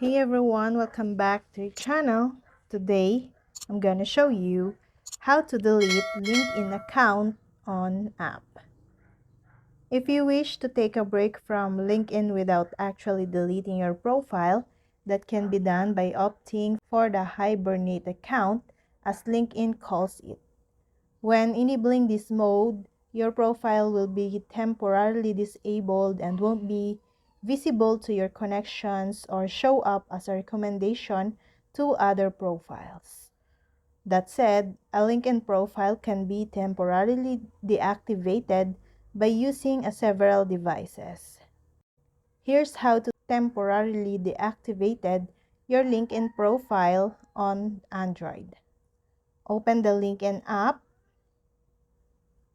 Hey everyone, welcome back to the channel. Today, I'm gonna show you how to delete LinkedIn account on app. If you wish to take a break from LinkedIn without actually deleting your profile, that can be done by opting for the hibernate account, as LinkedIn calls it. When enabling this mode, your profile will be temporarily disabled and won't be visible to your connections or show up as a recommendation to other profiles. That said, a LinkedIn profile can be temporarily deactivated by using several devices. Here's how to temporarily deactivate your LinkedIn profile on Android. Open the LinkedIn app.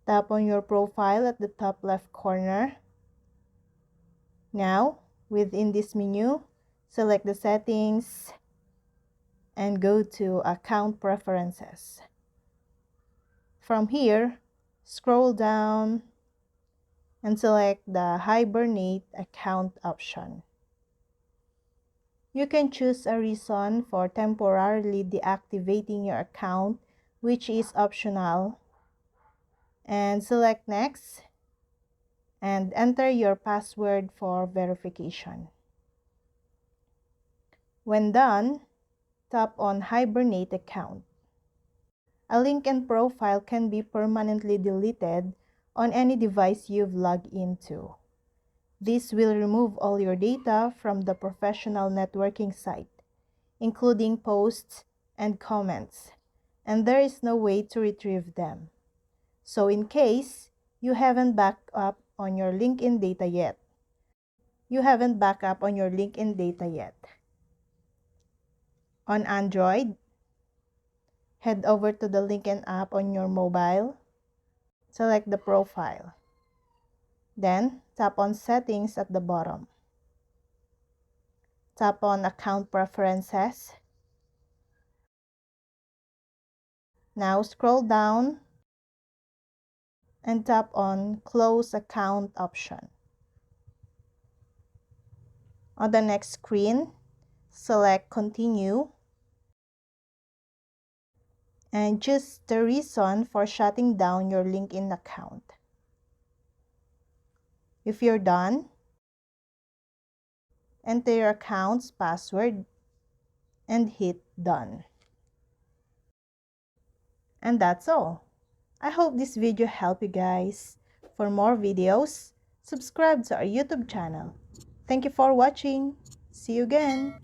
Tap on your profile at the top left corner. Now, within this menu, select the settings and go to account preferences. From here, scroll down and select the hibernate account option. You can choose a reason for temporarily deactivating your account, which is optional, and select next and enter your password for verification. When done, tap on Hibernate Account. A LinkedIn profile can be permanently deleted on any device you've logged into. This will remove all your data from the professional networking site, including posts and comments, and there is no way to retrieve them. So in case you haven't backed up on your LinkedIn data yet, on Android, head over to the LinkedIn app on your mobile, select the profile. Then, tap on Settings at the bottom. Tap on Account Preferences. Now scroll down and tap on Close Account option. On the next screen, select Continue and choose the reason for shutting down your LinkedIn account. If you're done, enter your account's password and hit Done. And that's all. I hope this video helped you guys. For more videos, subscribe to our YouTube channel. Thank you for watching. See you again.